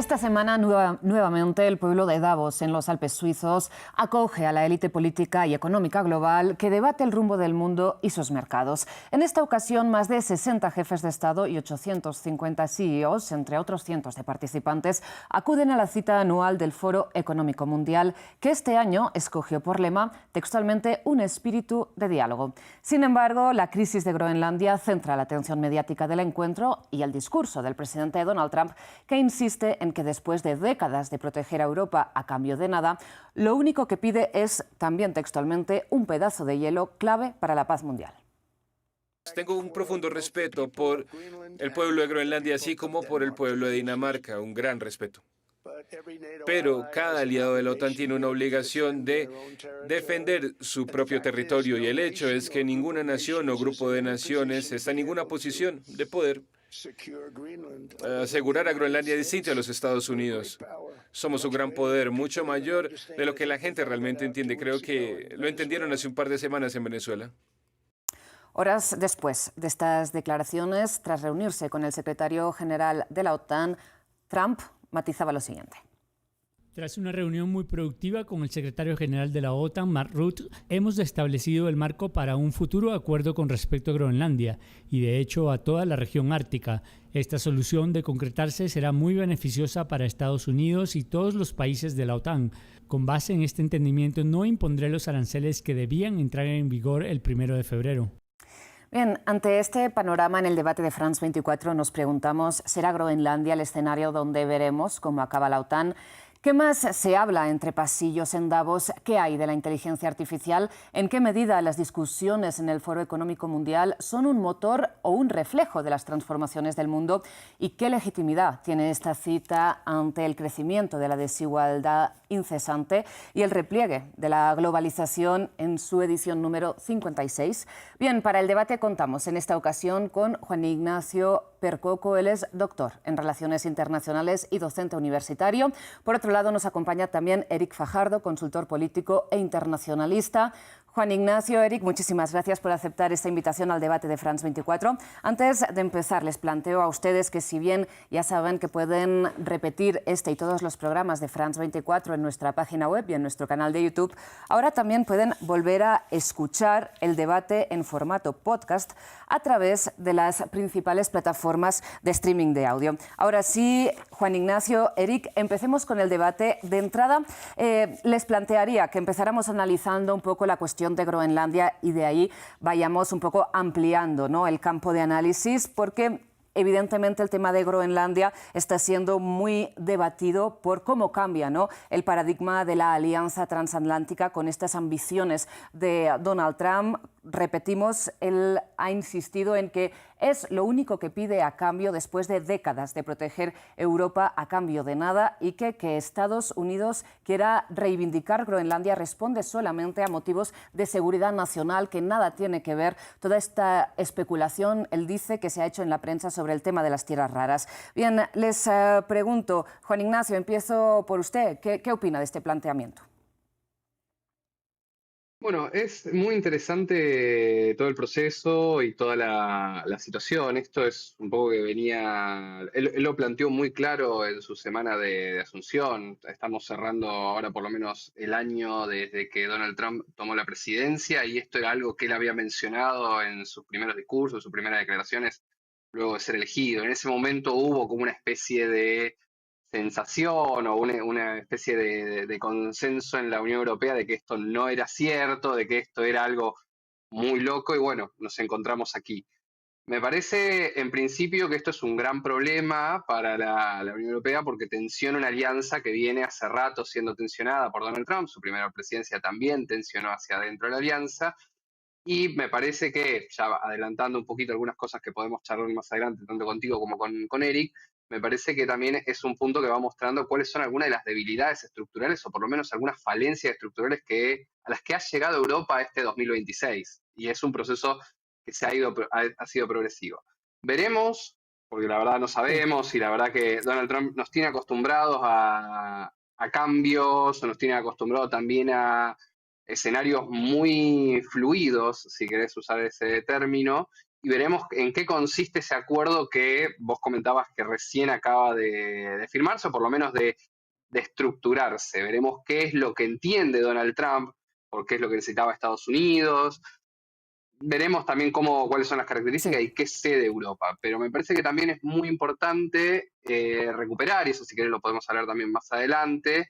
Esta semana nuevamente el pueblo de Davos, en los Alpes suizos, acoge a la élite política y económica global que debate el rumbo del mundo y sus mercados. En esta ocasión, más de 60 jefes de Estado y 850 CEOs, entre otros cientos de participantes, acuden a la cita anual del Foro Económico Mundial, que este año escogió por lema textualmente un espíritu de diálogo. Sin embargo, la crisis de Groenlandia centra la atención mediática del encuentro y el discurso del presidente Donald Trump, que insiste en que después de décadas de proteger a Europa a cambio de nada, lo único que pide es, también textualmente, un pedazo de hielo clave para la paz mundial. Tengo un profundo respeto por el pueblo de Groenlandia, así como por el pueblo de Dinamarca, un gran respeto. Pero cada aliado de la OTAN tiene una obligación de defender su propio territorio y el hecho es que ninguna nación o grupo de naciones está en ninguna posición de poder asegurar a Groenlandia distinta a los Estados Unidos. Somos un gran poder, mucho mayor de lo que la gente realmente entiende. Creo que lo entendieron hace un par de semanas en Venezuela. Horas después de estas declaraciones, tras reunirse con el secretario general de la OTAN, Trump matizaba lo siguiente. Tras una reunión muy productiva con el secretario general de la OTAN, Mark Rutte, hemos establecido el marco para un futuro acuerdo con respecto a Groenlandia y, de hecho, a toda la región ártica. Esta solución, de concretarse, será muy beneficiosa para Estados Unidos y todos los países de la OTAN. Con base en este entendimiento, no impondré los aranceles que debían entrar en vigor el 1 de febrero. Bien, ante este panorama en el debate de France 24 nos preguntamos, ¿será Groenlandia el escenario donde veremos cómo acaba la OTAN? ¿Qué más se habla entre pasillos en Davos? ¿Qué hay de la inteligencia artificial? ¿En qué medida las discusiones en el Foro Económico Mundial son un motor o un reflejo de las transformaciones del mundo? ¿Y qué legitimidad tiene esta cita ante el crecimiento de la desigualdad incesante y el repliegue de la globalización en su edición número 56? Bien, para el debate contamos en esta ocasión con Juan Ignacio Percoco. Él es doctor en Relaciones Internacionales y docente universitario. Por otro lado, nos acompaña también Eric Fajardo, consultor político e internacionalista. Juan Ignacio, Eric, muchísimas gracias por aceptar esta invitación al debate de France 24. Antes de empezar, les planteo a ustedes que, si bien ya saben que pueden repetir este y todos los programas de France 24 en nuestra página web y en nuestro canal de YouTube, ahora también pueden volver a escuchar el debate en formato podcast a través de las principales plataformas de streaming de audio. Ahora sí, Juan Ignacio, Eric, empecemos con el debate. De entrada, les plantearía que empezáramos analizando un poco la cuestión de Groenlandia y de ahí vayamos un poco ampliando, ¿no?, el campo de análisis, porque evidentemente el tema de Groenlandia está siendo muy debatido por cómo cambia, ¿no?, el paradigma de la alianza transatlántica con estas ambiciones de Donald Trump. Repetimos, él ha insistido en que es lo único que pide a cambio, después de décadas de proteger Europa a cambio de nada, y que Estados Unidos quiera reivindicar Groenlandia responde solamente a motivos de seguridad nacional, que nada tiene que ver toda esta especulación, él dice, que se ha hecho en la prensa sobre el tema de las tierras raras. Bien, les pregunto, Juan Ignacio, empiezo por usted. ¿Qué opina de este planteamiento? Bueno, es muy interesante todo el proceso y toda la situación. Esto es un poco que venía, él lo planteó muy claro en su semana de Asunción. Estamos cerrando ahora por lo menos el año desde que Donald Trump tomó la presidencia y esto era algo que él había mencionado en sus primeros discursos, sus primeras declaraciones, luego de ser elegido. En ese momento hubo como una especie de sensación o una especie de consenso en la Unión Europea de que esto no era cierto, de que esto era algo muy loco y bueno, nos encontramos aquí. Me parece en principio que esto es un gran problema para la Unión Europea porque tensiona una alianza que viene hace rato siendo tensionada por Donald Trump. Su primera presidencia también tensionó hacia adentro de la alianza. Y me parece que, ya adelantando un poquito algunas cosas que podemos charlar más adelante, tanto contigo como con Eric, me parece que también es un punto que va mostrando cuáles son algunas de las debilidades estructurales o por lo menos algunas falencias estructurales a las que ha llegado Europa este 2026. Y es un proceso que ha sido progresivo. Veremos, porque la verdad no Sí. sabemos y la verdad que Donald Trump nos tiene acostumbrados a cambios, nos tiene acostumbrados también a escenarios muy fluidos, si querés usar ese término, y veremos en qué consiste ese acuerdo que vos comentabas que recién acaba de firmarse, o por lo menos de estructurarse. Veremos qué es lo que entiende Donald Trump, por qué es lo que necesitaba Estados Unidos. Veremos también cuáles son las características Sí. y qué cede Europa. Pero me parece que también es muy importante recuperar, y eso si querés lo podemos hablar también más adelante,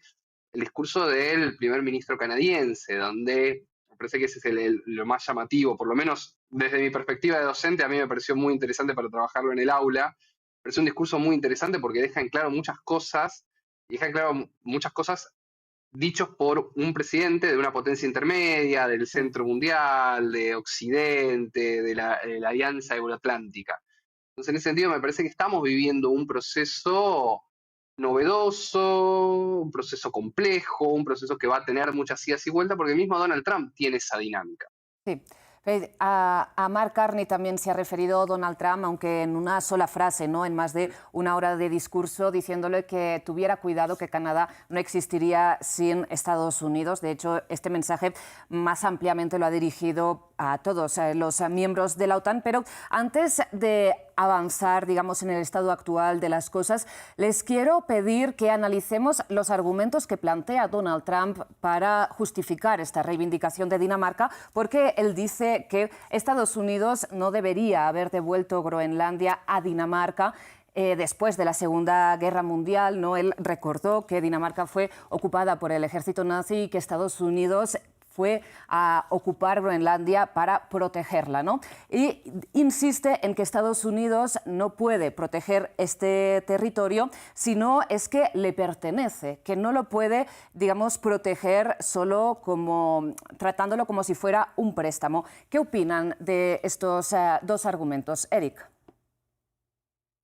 el discurso del primer ministro canadiense, donde me parece que ese es lo más llamativo, por lo menos desde mi perspectiva de docente, a mí me pareció muy interesante para trabajarlo en el aula. Me pareció un discurso muy interesante porque deja en claro muchas cosas, y deja en claro muchas cosas dichos por un presidente de una potencia intermedia, del centro mundial, de Occidente, de la Alianza Euroatlántica. Entonces, en ese sentido, me parece que estamos viviendo un proceso novedoso, un proceso complejo, un proceso que va a tener muchas idas y vueltas, porque mismo Donald Trump tiene esa dinámica. Sí. A Mark Carney también se ha referido Donald Trump, aunque en una sola frase, ¿no? En más de una hora de discurso, diciéndole que tuviera cuidado, que Canadá no existiría sin Estados Unidos. De hecho, este mensaje más ampliamente lo ha dirigido a todos los miembros de la OTAN. Pero antes de avanzar, digamos, en el estado actual de las cosas, les quiero pedir que analicemos los argumentos que plantea Donald Trump para justificar esta reivindicación de Dinamarca, porque él dice que Estados Unidos no debería haber devuelto Groenlandia a Dinamarca. Después de la Segunda Guerra Mundial, ¿no? Él recordó que Dinamarca fue ocupada por el ejército nazi y que Estados Unidos fue a ocupar Groenlandia para protegerla, ¿no? Y insiste en que Estados Unidos no puede proteger este territorio, sino es que le pertenece, que no lo puede, digamos, proteger solo tratándolo como si fuera un préstamo. ¿Qué opinan de estos dos argumentos, Eric?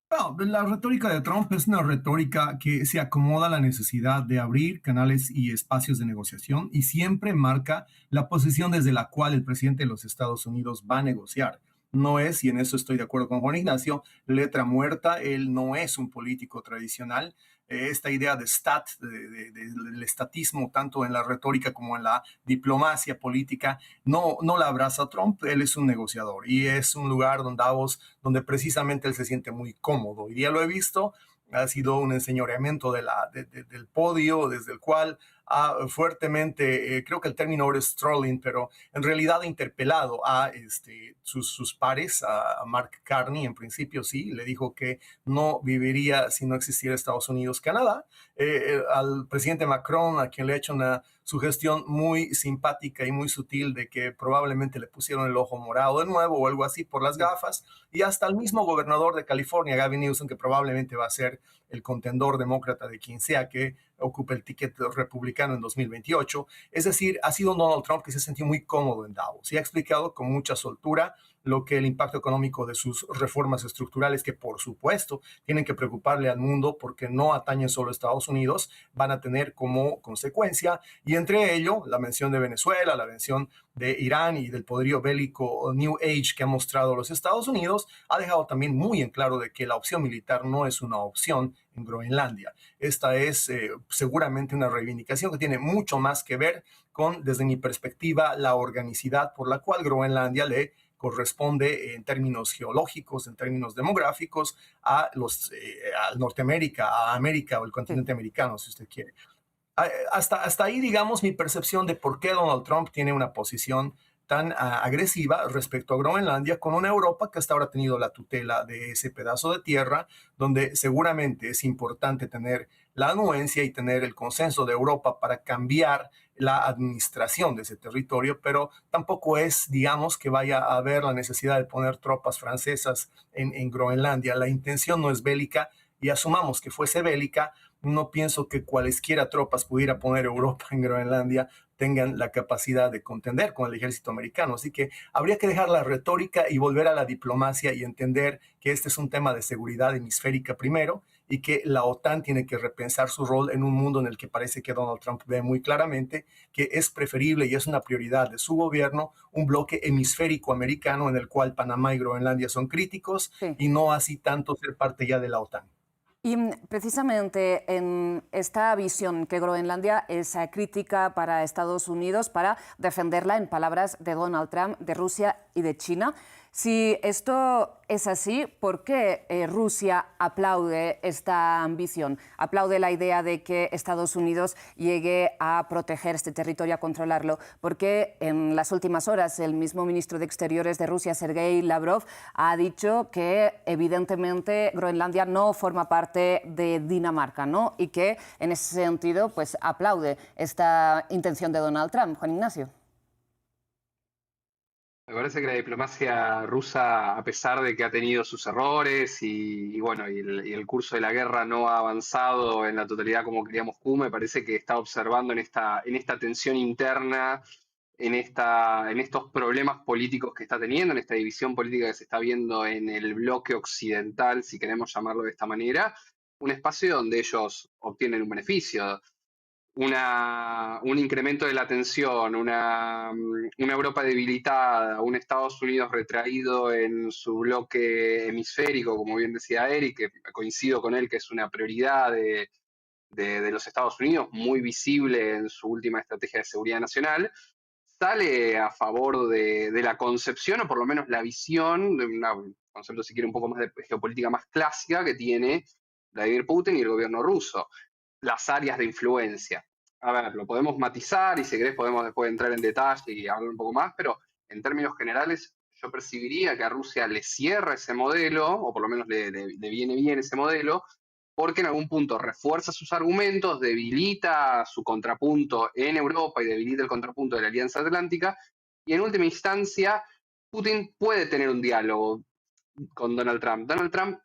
Bueno, la retórica de Trump es una retórica que se acomoda a la necesidad de abrir canales y espacios de negociación y siempre marca la posición desde la cual el presidente de los Estados Unidos va a negociar. No es, y en eso estoy de acuerdo con Juan Ignacio, letra muerta. Él no es un político tradicional. Esta idea de del estatismo, tanto en la retórica como en la diplomacia política, no la abraza Trump. Él es un negociador y es un lugar donde precisamente él se siente muy cómodo. Y ya lo he visto, ha sido un enseñoreamiento del podio desde el cual fuertemente, creo que el término ahora es trolling, pero en realidad ha interpelado a sus pares, a Mark Carney, en principio sí, le dijo que no viviría si no existiera Estados Unidos-Canadá. Al presidente Macron, a quien le ha hecho una sugestión muy simpática y muy sutil de que probablemente le pusieron el ojo morado de nuevo o algo así por las gafas, y hasta el mismo gobernador de California, Gavin Newsom, que probablemente va a ser el contendor demócrata de quien sea que ocupe el ticket republicano en 2028. Es decir, ha sido Donald Trump que se sintió muy cómodo en Davos y ha explicado con mucha soltura lo que el impacto económico de sus reformas estructurales, que por supuesto tienen que preocuparle al mundo porque no atañen solo a Estados Unidos, van a tener como consecuencia, y entre ello la mención de Venezuela, la mención de Irán y del poderío bélico New Age que ha mostrado los Estados Unidos, ha dejado también muy en claro de que la opción militar no es una opción en Groenlandia. Esta es seguramente una reivindicación que tiene mucho más que ver con, desde mi perspectiva, la organicidad por la cual Groenlandia le corresponde en términos geológicos, en términos demográficos, a Norteamérica, a América o el continente americano, si usted quiere. Hasta ahí, digamos, mi percepción de por qué Donald Trump tiene una posición tan agresiva respecto a Groenlandia, con una Europa que hasta ahora ha tenido la tutela de ese pedazo de tierra, donde seguramente es importante tener la anuencia y tener el consenso de Europa para cambiar la administración de ese territorio, pero tampoco es, digamos, que vaya a haber la necesidad de poner tropas francesas en Groenlandia. La intención no es bélica, y asumamos que fuese bélica, no pienso que cualesquiera tropas pudiera poner Europa en Groenlandia tengan la capacidad de contender con el ejército americano. Así que habría que dejar la retórica y volver a la diplomacia y entender que este es un tema de seguridad hemisférica primero, y que la OTAN tiene que repensar su rol en un mundo en el que parece que Donald Trump ve muy claramente que es preferible y es una prioridad de su gobierno un bloque hemisférico americano en el cual Panamá y Groenlandia son críticos, sí, y no así tanto ser parte ya de la OTAN. Y precisamente en esta visión que Groenlandia es crítica para Estados Unidos, para defenderla, en palabras de Donald Trump, de Rusia y de China. Si esto es así, ¿por qué Rusia aplaude esta ambición? Aplaude la idea de que Estados Unidos llegue a proteger este territorio, a controlarlo. Porque en las últimas horas el mismo ministro de Exteriores de Rusia, Sergei Lavrov, ha dicho que evidentemente Groenlandia no forma parte de Dinamarca, ¿no? Y que en ese sentido pues aplaude esta intención de Donald Trump. Juan Ignacio. Me parece que la diplomacia rusa, a pesar de que ha tenido sus errores bueno, y el curso de la guerra no ha avanzado en la totalidad como quería Moscú, me parece que está observando en esta tensión interna, en estos problemas políticos que está teniendo, en esta división política que se está viendo en el bloque occidental, si queremos llamarlo de esta manera, un espacio donde ellos obtienen un beneficio. Un incremento de la tensión, una Europa debilitada, un Estados Unidos retraído en su bloque hemisférico, como bien decía Eric, que coincido con él que es una prioridad de los Estados Unidos, muy visible en su última estrategia de seguridad nacional, sale a favor de la concepción, o por lo menos la visión, de un concepto, si quiere, un poco más de geopolítica más clásica que tiene Vladimir Putin y el gobierno ruso. Las áreas de influencia. A ver, lo podemos matizar y si querés podemos después entrar en detalle y hablar un poco más, pero en términos generales yo percibiría que a Rusia le cierra ese modelo, o por lo menos le viene bien ese modelo, porque en algún punto refuerza sus argumentos, debilita su contrapunto en Europa y debilita el contrapunto de la Alianza Atlántica, y en última instancia Putin puede tener un diálogo con Donald Trump. Donald Trump,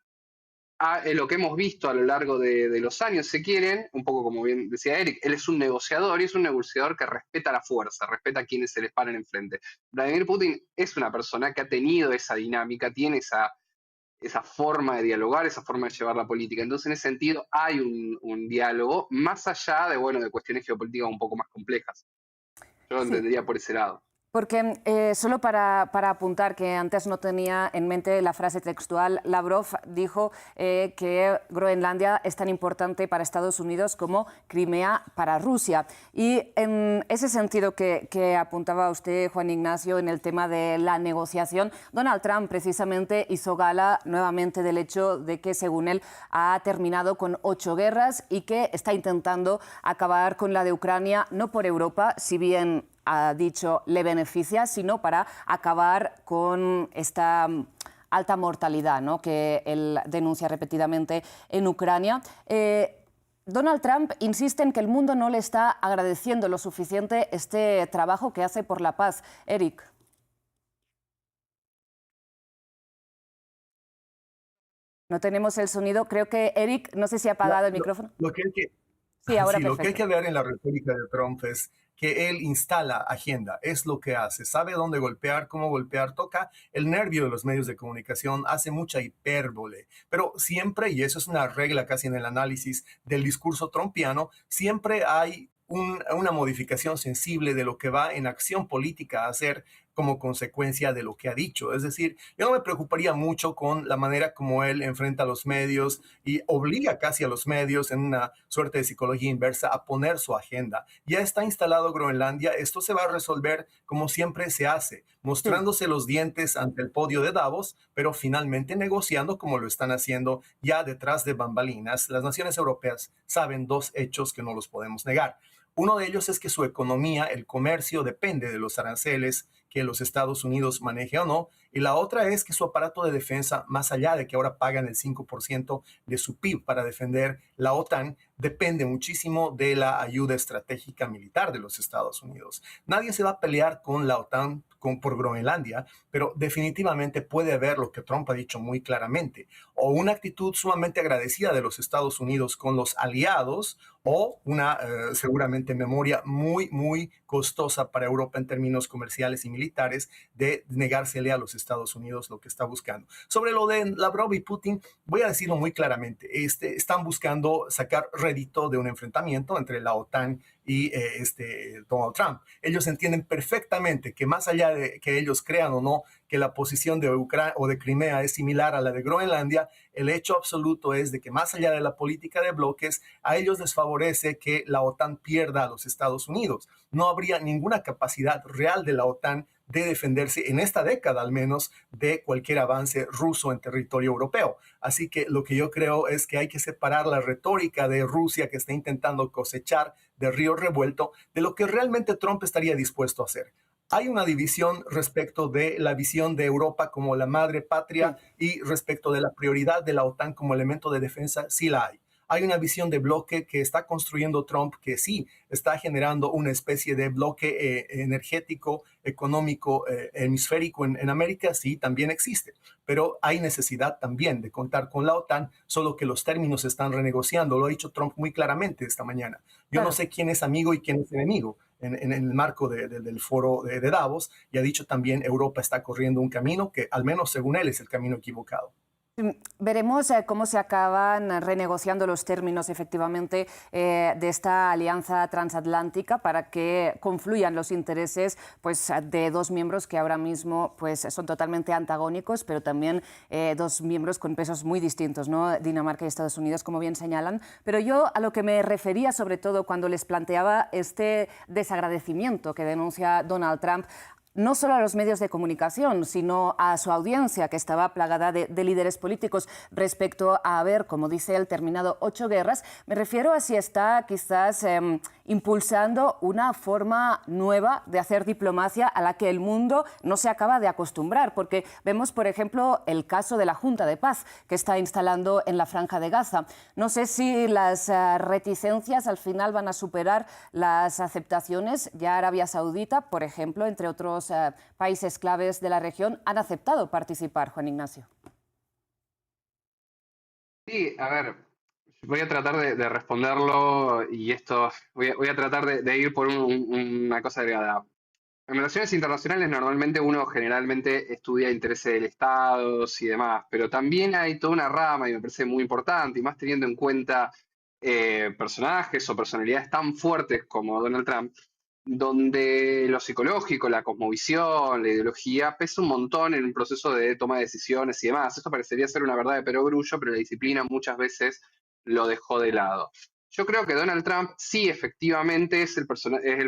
lo que hemos visto a lo largo de los años, se quieren, un poco como bien decía Eric, él es un negociador y es un negociador que respeta la fuerza, respeta a quienes se les paran enfrente. Vladimir Putin es una persona que ha tenido esa dinámica, tiene esa forma de dialogar, esa forma de llevar la política. Entonces, en ese sentido, hay un diálogo más allá de cuestiones geopolíticas un poco más complejas. Yo lo entendería por ese lado. Porque solo para apuntar, que antes no tenía en mente la frase textual, Lavrov dijo que Groenlandia es tan importante para Estados Unidos como Crimea para Rusia. Y en ese sentido que apuntaba usted, Juan Ignacio, en el tema de la negociación, Donald Trump precisamente hizo gala nuevamente del hecho de que, según él, ha terminado con 8 guerras y que está intentando acabar con la de Ucrania, no por Europa, si bien ha dicho le beneficia, sino para acabar con esta alta mortalidad, ¿no?, que él denuncia repetidamente en Ucrania. Donald Trump insiste en que el mundo no le está agradeciendo lo suficiente este trabajo que hace por la paz. Eric. No tenemos el sonido. Creo que Eric, no sé si ha apagado el micrófono. Lo que Sí, ahora lo que hay perfecto. que ver en la retórica de Trump es que él instala agenda, es lo que hace, sabe dónde golpear, cómo golpear, toca el nervio de los medios de comunicación, hace mucha hipérbole, pero siempre, y eso es una regla casi en el análisis del discurso trumpiano, siempre hay una modificación sensible de lo que va en acción política a hacer como consecuencia de lo que ha dicho. Es decir, yo no me preocuparía mucho con la manera como él enfrenta a los medios y obliga casi a los medios en una suerte de psicología inversa a poner su agenda. Ya está instalado Groenlandia, esto se va a resolver como siempre se hace, mostrándose los dientes ante el podio de Davos, pero finalmente negociando como lo están haciendo ya detrás de bambalinas. Las naciones europeas saben 2 hechos que no los podemos negar. Uno de ellos es que su economía, el comercio, depende de los aranceles que los Estados Unidos maneje o no. Y la otra es que su aparato de defensa, más allá de que ahora pagan el 5% de su PIB para defender la OTAN, depende muchísimo de la ayuda estratégica militar de los Estados Unidos. Nadie se va a pelear con la OTAN por Groenlandia, pero definitivamente puede haber lo que Trump ha dicho muy claramente, o una actitud sumamente agradecida de los Estados Unidos con los aliados, o una seguramente memoria muy, muy costosa para Europa en términos comerciales y militares de negársele a los Estados Unidos lo que está buscando. Sobre lo de Lavrov y Putin, voy a decirlo muy claramente, están buscando sacar rédito de un enfrentamiento entre la OTAN y Donald Trump. Ellos entienden perfectamente que más allá de que ellos crean o no que la posición de Ucrania o de Crimea es similar a la de Groenlandia, el hecho absoluto es de que más allá de la política de bloques, a ellos les favorece que la OTAN pierda a los Estados Unidos. No habría ninguna capacidad real de la OTAN de defenderse en esta década al menos de cualquier avance ruso en territorio europeo. Así que lo que yo creo es que hay que separar la retórica de Rusia que está intentando cosechar de río revuelto de lo que realmente Trump estaría dispuesto a hacer. Hay una división respecto de la visión de Europa como la madre patria y respecto de la prioridad de la OTAN como elemento de defensa, sí la hay. Hay una visión de bloque que está construyendo Trump que sí está generando una especie de bloque energético, económico, hemisférico en América, sí, también existe. Pero hay necesidad también de contar con la OTAN, solo que los términos se están renegociando. Lo ha dicho Trump muy claramente esta mañana. Yo no sé quién es amigo y quién es enemigo en el marco del foro de Davos, y ha dicho también Europa está corriendo un camino que, al menos según él, es el camino equivocado. Veremos cómo se acaban renegociando los términos efectivamente de esta alianza transatlántica para que confluyan los intereses pues, de dos miembros que ahora mismo pues, son totalmente antagónicos, pero también dos miembros con pesos muy distintos, ¿no? Dinamarca y Estados Unidos, como bien señalan. Pero yo a lo que me refería sobre todo cuando les planteaba este desagradecimiento que denuncia Donald Trump, no solo a los medios de comunicación, sino a su audiencia, que estaba plagada de líderes políticos, respecto a haber, como dice él, terminado 8 guerras. Me refiero a si está quizás impulsando una forma nueva de hacer diplomacia a la que el mundo no se acaba de acostumbrar, porque vemos, por ejemplo, el caso de la Junta de Paz que está instalando en la Franja de Gaza. No sé si las reticencias al final van a superar las aceptaciones. Ya Arabia Saudita, por ejemplo, entre otros países claves de la región, han aceptado participar, Juan Ignacio. Sí, a ver, voy a tratar de responderlo y esto, voy a tratar de ir por una cosa agregada. En relaciones internacionales normalmente uno generalmente estudia intereses del Estado y demás, pero también hay toda una rama y me parece muy importante, y más teniendo en cuenta personajes o personalidades tan fuertes como Donald Trump, donde lo psicológico, la cosmovisión, la ideología pesa un montón en un proceso de toma de decisiones y demás. Esto parecería ser una verdad de perogrullo, pero la disciplina muchas veces lo dejó de lado. Yo creo que Donald Trump sí efectivamente es el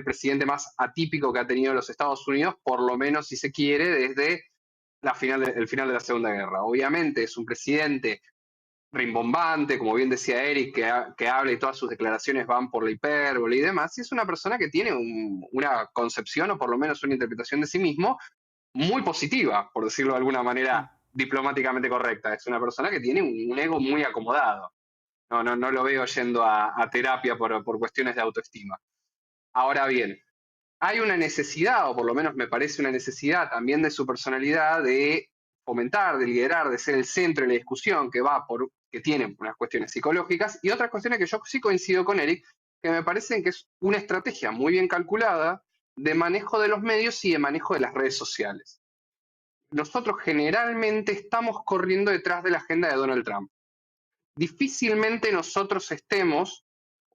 presidente más atípico que ha tenido los Estados Unidos, por lo menos si se quiere, desde el final de la Segunda Guerra. Obviamente es un presidente rimbombante, como bien decía Eric, que habla y todas sus declaraciones van por la hipérbole y demás, y es una persona que tiene una concepción o por lo menos una interpretación de sí mismo muy positiva, por decirlo de alguna manera diplomáticamente correcta. Es una persona que tiene un ego muy acomodado. No lo veo yendo a terapia por cuestiones de autoestima. Ahora bien, hay una necesidad, o por lo menos me parece una necesidad también de su personalidad de fomentar, de liderar, de ser el centro de la discusión que tiene unas cuestiones psicológicas y otras cuestiones que yo sí coincido con Eric, que me parecen que es una estrategia muy bien calculada de manejo de los medios y de manejo de las redes sociales. Nosotros generalmente estamos corriendo detrás de la agenda de Donald Trump. Difícilmente nosotros estemos,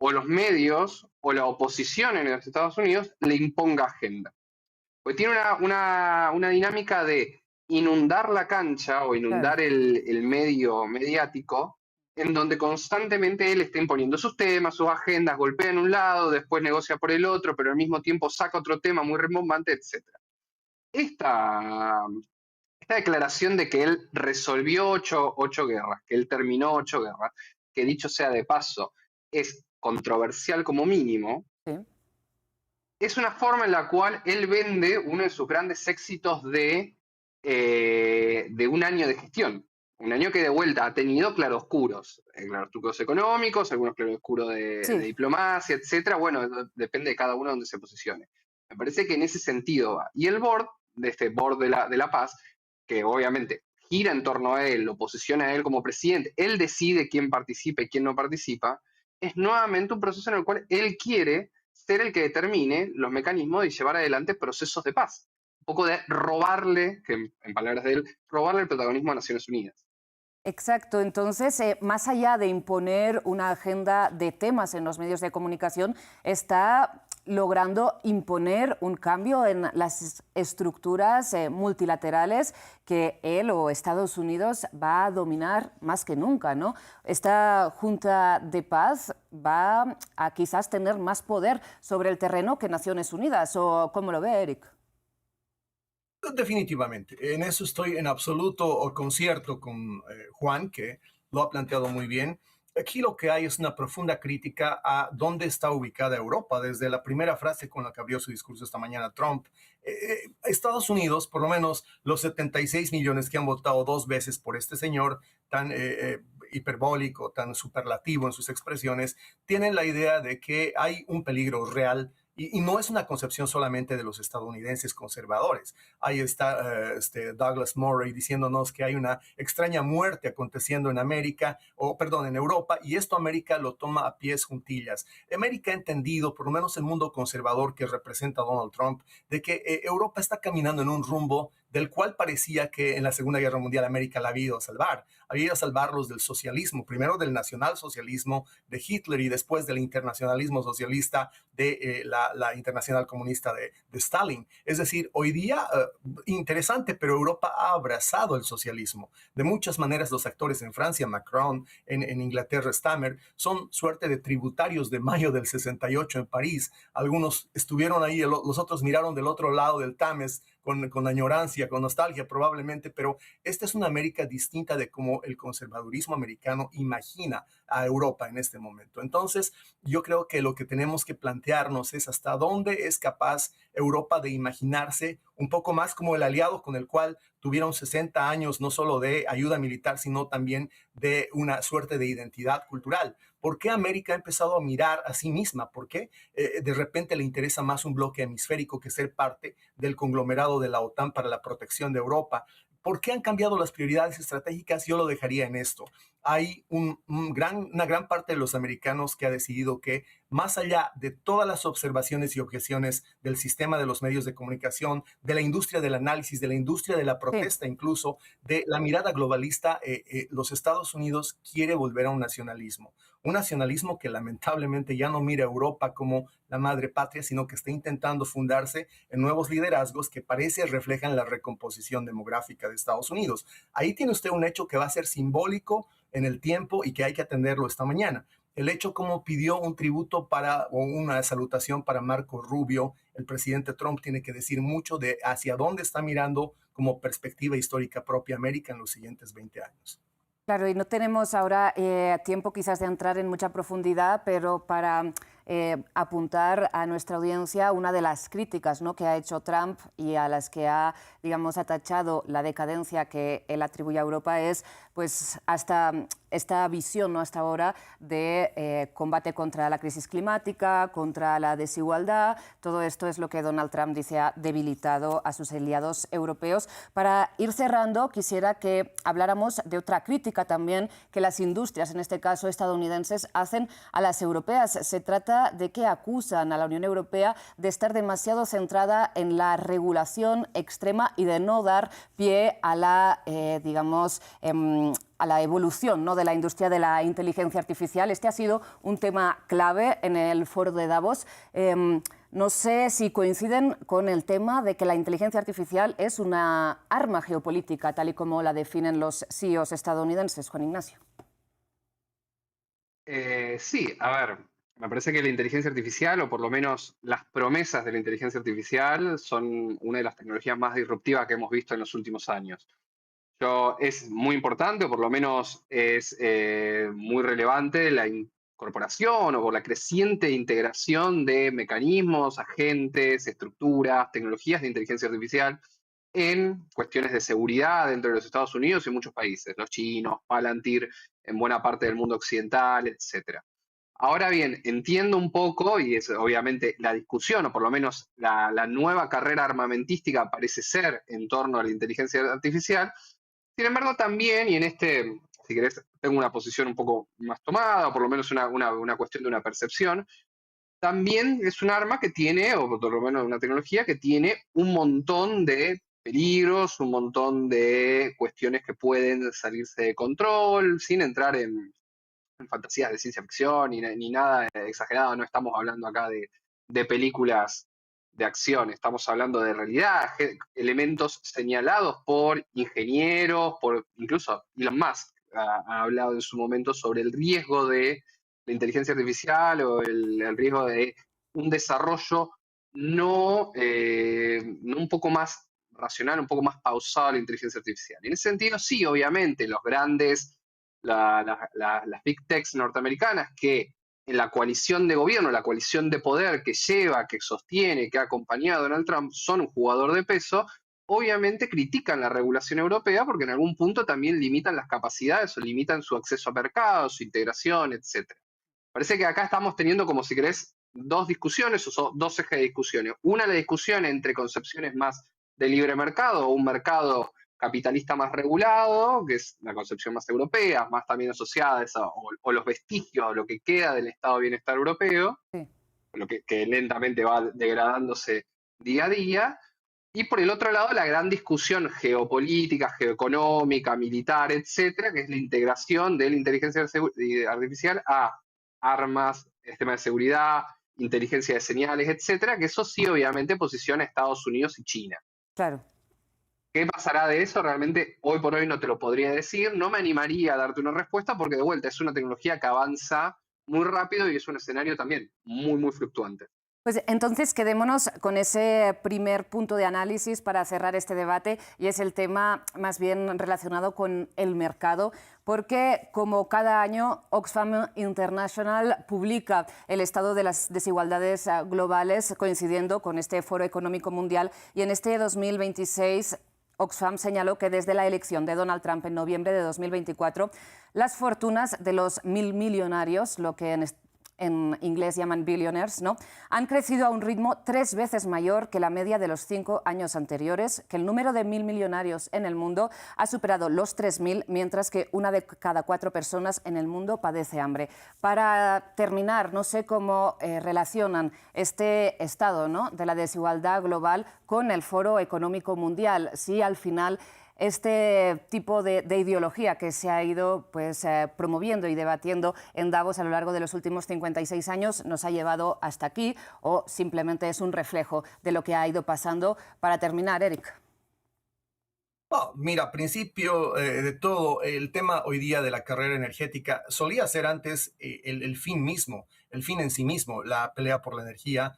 o los medios, o la oposición en los Estados Unidos, le imponga agenda. Porque tiene una dinámica de inundar la cancha o inundar el medio mediático, en donde constantemente él está imponiendo sus temas, sus agendas, golpea en un lado, después negocia por el otro, pero al mismo tiempo saca otro tema muy rimbombante, etc. Esta declaración de que él resolvió ocho guerras, que él terminó 8 guerras, que dicho sea de paso, es controversial como mínimo, Sí. es una forma en la cual él vende uno de sus grandes éxitos de un año de gestión. Un año que de vuelta ha tenido claroscuros, claroscuros económicos, algunos claroscuros de diplomacia, etcétera. Bueno, depende de cada uno donde se posicione. Me parece que en ese sentido va. Y el board, de este board de la paz, que obviamente gira en torno a él, lo posiciona a él como presidente, él decide quién participa y quién no participa, es nuevamente un proceso en el cual él quiere ser el que determine los mecanismos de llevar adelante procesos de paz. Un poco de robarle, que en palabras de él, robarle el protagonismo a Naciones Unidas. Exacto, entonces, más allá de imponer una agenda de temas en los medios de comunicación, está logrando imponer un cambio en las estructuras multilaterales que él o Estados Unidos va a dominar más que nunca, ¿no? Esta Junta de Paz va a quizás tener más poder sobre el terreno que Naciones Unidas, ¿o cómo lo ve, Eric? Definitivamente, en eso estoy en absoluto concierto con Juan, que lo ha planteado muy bien. Aquí lo que hay es una profunda crítica a dónde está ubicada Europa. Desde la primera frase con la que abrió su discurso esta mañana Trump, Estados Unidos, por lo menos los 76 millones que han votado dos veces por este señor tan hiperbólico, tan superlativo en sus expresiones, tienen la idea de que hay un peligro real y no es una concepción solamente de los estadounidenses conservadores. Ahí está Douglas Murray diciéndonos que hay una extraña muerte aconteciendo en América, o perdón, en Europa, y esto América lo toma a pies juntillas. América ha entendido, por lo menos el mundo conservador que representa a Donald Trump, de que Europa está caminando en un rumbo del cual parecía que en la Segunda Guerra Mundial América la había ido a salvar. Había ido a salvarlos del socialismo, primero del nacionalsocialismo de Hitler y después del internacionalismo socialista de la Internacional Comunista de Stalin. Es decir, hoy día, interesante, pero Europa ha abrazado el socialismo. De muchas maneras, los actores en Francia, Macron, en Inglaterra, Stammer, son suerte de tributarios de mayo del 68 en París. Algunos estuvieron ahí, los otros miraron del otro lado del Tames con añorancia, con nostalgia probablemente, pero esta es una América distinta de cómo el conservadurismo americano imagina a Europa en este momento. Entonces, yo creo que lo que tenemos que plantearnos es hasta dónde es capaz Europa de imaginarse un poco más como el aliado con el cual tuvieron 60 años no solo de ayuda militar, sino también de una suerte de identidad cultural. ¿Por qué América ha empezado a mirar a sí misma? ¿Por qué de repente le interesa más un bloque hemisférico que ser parte del conglomerado de la OTAN para la protección de Europa? ¿Por qué han cambiado las prioridades estratégicas? Yo lo dejaría en esto. Hay una gran parte de los americanos que ha decidido que más allá de todas las observaciones y objeciones del sistema de los medios de comunicación, de la industria del análisis, de la industria de la protesta, sí, incluso de la mirada globalista, los Estados Unidos quiere volver a un nacionalismo que lamentablemente ya no mira a Europa como la madre patria, sino que está intentando fundarse en nuevos liderazgos que parece reflejan la recomposición demográfica de Estados Unidos. Ahí tiene usted un hecho que va a ser simbólico en el tiempo y que hay que atenderlo esta mañana. El hecho como pidió un tributo o una salutación para Marco Rubio, el presidente Trump tiene que decir mucho de hacia dónde está mirando como perspectiva histórica propia América en los siguientes 20 años. Claro, y no tenemos ahora tiempo quizás de entrar en mucha profundidad, pero para apuntar a nuestra audiencia una de las críticas, ¿no?, que ha hecho Trump y a las que ha, digamos, atachado la decadencia que él atribuye a Europa es, pues, hasta esta visión, ¿no?, hasta ahora de combate contra la crisis climática, contra la desigualdad. Todo esto es lo que Donald Trump dice ha debilitado a sus aliados europeos. Para ir cerrando, quisiera que habláramos de otra crítica también que las industrias, en este caso estadounidenses, hacen a las europeas. Se trata de que acusan a la Unión Europea de estar demasiado centrada en la regulación extrema y de no dar pie a la, a la evolución, ¿no?, de la industria de la inteligencia artificial. Este ha sido un tema clave en el foro de Davos. No sé si coinciden con el tema de que la inteligencia artificial es una arma geopolítica, tal y como la definen los CEOs estadounidenses. Juan Ignacio. Sí, a ver, me parece que la inteligencia artificial, o por lo menos las promesas de la inteligencia artificial, son una de las tecnologías más disruptivas que hemos visto en los últimos años. Es muy importante, o por lo menos es muy relevante la incorporación o la creciente integración de mecanismos, agentes, estructuras, tecnologías de inteligencia artificial en cuestiones de seguridad dentro de los Estados Unidos y muchos países, los chinos, Palantir, en buena parte del mundo occidental, etc. Ahora bien, entiendo un poco, y es obviamente la discusión, o por lo menos la nueva carrera armamentística parece ser en torno a la inteligencia artificial. Sin embargo, también, y en si querés, tengo una posición un poco más tomada, o por lo menos una cuestión de una percepción, también es un arma que tiene, o por lo menos una tecnología que tiene un montón de peligros, un montón de cuestiones que pueden salirse de control, sin entrar en fantasías de ciencia ficción ni nada exagerado. No estamos hablando acá de películas de acción, estamos hablando de realidad, elementos señalados por ingenieros, por incluso Elon Musk ha hablado en su momento sobre el riesgo de la inteligencia artificial o el riesgo de un desarrollo no un poco más racional, un poco más pausado a la inteligencia artificial. En ese sentido, sí, obviamente, los grandes, las big techs norteamericanas que en la coalición de gobierno, la coalición de poder que lleva, que sostiene, que ha acompañado a Donald Trump, son un jugador de peso, obviamente critican la regulación europea porque en algún punto también limitan las capacidades o limitan su acceso a mercados, su integración, etc. Parece que acá estamos teniendo, como si querés, dos discusiones o dos ejes de discusiones. Una, la discusión entre concepciones más de libre mercado o un mercado capitalista más regulado, que es la concepción más europea, más también asociada a esa, o los vestigios, o lo que queda del estado de bienestar europeo, Sí. lo que lentamente va degradándose día a día. Y por el otro lado, la gran discusión geopolítica, geoeconómica, militar, etcétera, que es la integración de la inteligencia artificial a armas, sistema de seguridad, inteligencia de señales, etcétera, que eso sí obviamente posiciona a Estados Unidos y China. Claro. ¿Qué pasará de eso? Realmente hoy por hoy no te lo podría decir, no me animaría a darte una respuesta porque de vuelta es una tecnología que avanza muy rápido y es un escenario también muy fluctuante. Pues entonces quedémonos con ese primer punto de análisis para cerrar este debate, y es el tema más bien relacionado con el mercado, porque como cada año Oxfam International publica el estado de las desigualdades globales coincidiendo con este Foro Económico Mundial, y en este 2026 Oxfam señaló que desde la elección de Donald Trump en noviembre de 2024, las fortunas de los millonarios, lo que en inglés llaman billionaires, ¿no?, han crecido a un ritmo 3 veces mayor que la media de los 5 años anteriores, que el número de millonarios en el mundo ha superado los 3.000, mientras que una de cada 4 personas en el mundo padece hambre. Para terminar, no sé cómo relacionan este estado, ¿no?, de la desigualdad global con el Foro Económico Mundial, si al final este tipo de ideología que se ha ido promoviendo y debatiendo en Davos a lo largo de los últimos 56 años nos ha llevado hasta aquí, o simplemente es un reflejo de lo que ha ido pasando. Para terminar, Eric. Oh, mira, a principio de todo, el tema hoy día de la carrera energética solía ser antes el fin mismo, el fin en sí mismo, la pelea por la energía.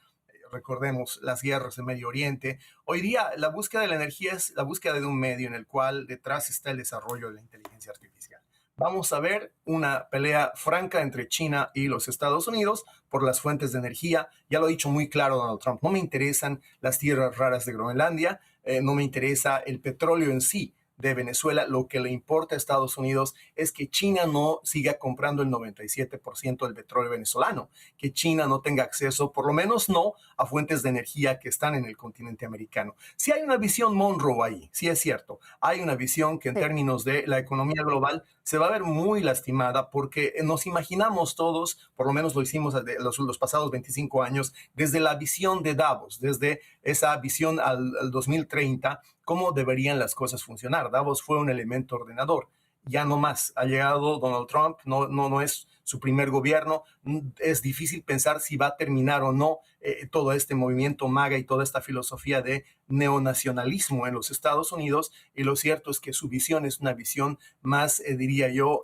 Recordemos las guerras en Medio Oriente. Hoy día la búsqueda de la energía es la búsqueda de un medio en el cual detrás está el desarrollo de la inteligencia artificial. Vamos a ver una pelea franca entre China y los Estados Unidos por las fuentes de energía. Ya lo ha dicho muy claro Donald Trump, no me interesan las tierras raras de Groenlandia, no me interesa el petróleo en sí de Venezuela. Lo que le importa a Estados Unidos es que China no siga comprando el 97% del petróleo venezolano, que China no tenga acceso, por lo menos no a fuentes de energía que están en el continente americano. Sí hay una visión Monroe ahí, sí es cierto. Hay una visión que en términos de la economía global se va a ver muy lastimada porque nos imaginamos todos, por lo menos lo hicimos los pasados 25 años, desde la visión de Davos, desde esa visión al 2030, cómo deberían las cosas funcionar. Davos fue un elemento ordenador. Ya no más. Ha llegado Donald Trump, no es su primer gobierno. Es difícil pensar si va a terminar o no todo este movimiento MAGA y toda esta filosofía de neonacionalismo en los Estados Unidos. Y lo cierto es que su visión es una visión más, diría yo,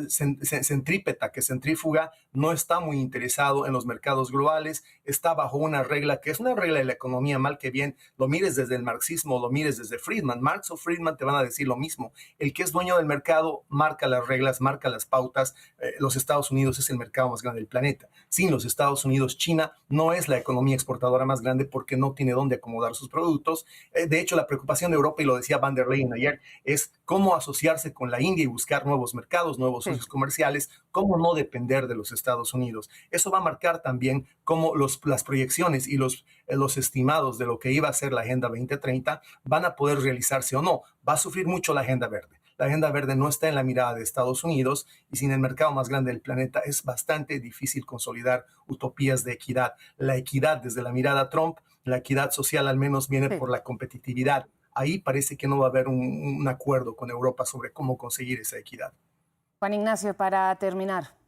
centrípeta, que centrífuga, no está muy interesado en los mercados globales, está bajo una regla que es una regla de la economía, mal que bien, lo mires desde el marxismo, lo mires desde Friedman. Marx o Friedman te van a decir lo mismo. El que es dueño del mercado marca las reglas, marca las pautas. Los Estados Unidos es el mercado más grande del planeta. Sin los Estados Unidos, China no es la economía exportadora más grande porque no tiene dónde acomodar sus productos. De hecho, la preocupación de Europa, y lo decía Van der Leyen ayer, es cómo asociarse con la India y buscar nuevos mercados, nuevos socios comerciales, cómo no depender de los Estados Unidos. Eso va a marcar también cómo las proyecciones y los estimados de lo que iba a ser la Agenda 2030 van a poder realizarse o no. Va a sufrir mucho la Agenda Verde. La Agenda Verde no está en la mirada de Estados Unidos y sin el mercado más grande del planeta es bastante difícil consolidar utopías de equidad. La equidad desde la mirada Trump, la equidad social al menos viene por la competitividad ahí parece que no va a haber un acuerdo con Europa sobre cómo conseguir esa equidad. Juan Ignacio, para terminar.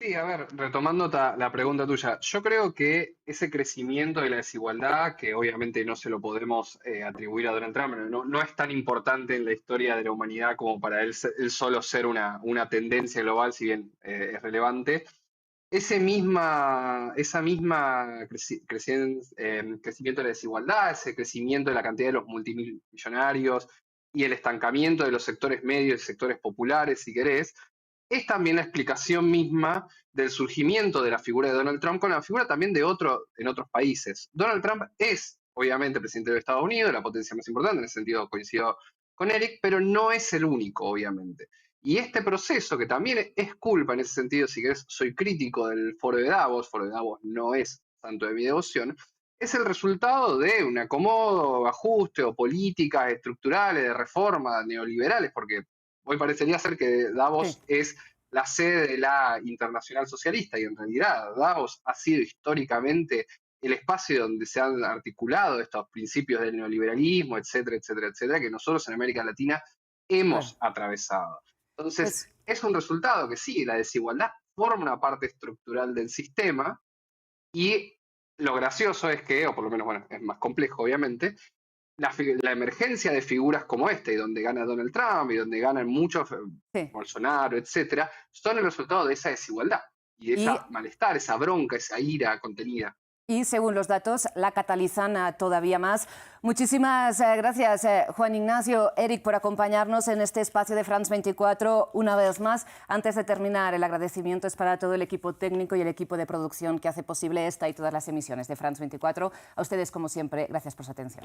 Sí, a ver, retomando la pregunta tuya, yo creo que ese crecimiento de la desigualdad, que obviamente no se lo podemos atribuir a Donald Trump, no es tan importante en la historia de la humanidad como para él solo ser una tendencia global, si bien es relevante. Crecimiento de la desigualdad, ese crecimiento de la cantidad de los multimillonarios y el estancamiento de los sectores medios y sectores populares, si querés, es también la explicación misma del surgimiento de la figura de Donald Trump con la figura también en otros países. Donald Trump es, obviamente, presidente de Estados Unidos, la potencia más importante, en ese sentido coincido con Eric, pero no es el único, obviamente. Y este proceso, que también es culpa en ese sentido, si querés, soy crítico del Foro de Davos no es santo de mi devoción, es el resultado de un acomodo, ajuste o políticas estructurales de reforma neoliberales, porque hoy parecería ser que Davos es la sede de la Internacional Socialista, y en realidad Davos ha sido históricamente el espacio donde se han articulado estos principios del neoliberalismo, etcétera, etcétera, etcétera, que nosotros en América Latina hemos atravesado. Entonces, es un resultado que sí, la desigualdad forma una parte estructural del sistema, y lo gracioso es que, o por lo menos, bueno, es más complejo, obviamente, la emergencia de figuras como esta, y donde gana Donald Trump, y donde ganan muchos, Bolsonaro, etcétera, son el resultado de esa desigualdad, y de esa malestar, esa bronca, esa ira contenida. Y según los datos, la catalizan todavía más. Muchísimas gracias, Juan Ignacio, Eric, por acompañarnos en este espacio de France 24 una vez más. Antes de terminar, el agradecimiento es para todo el equipo técnico y el equipo de producción que hace posible esta y todas las emisiones de France 24. A ustedes, como siempre, gracias por su atención.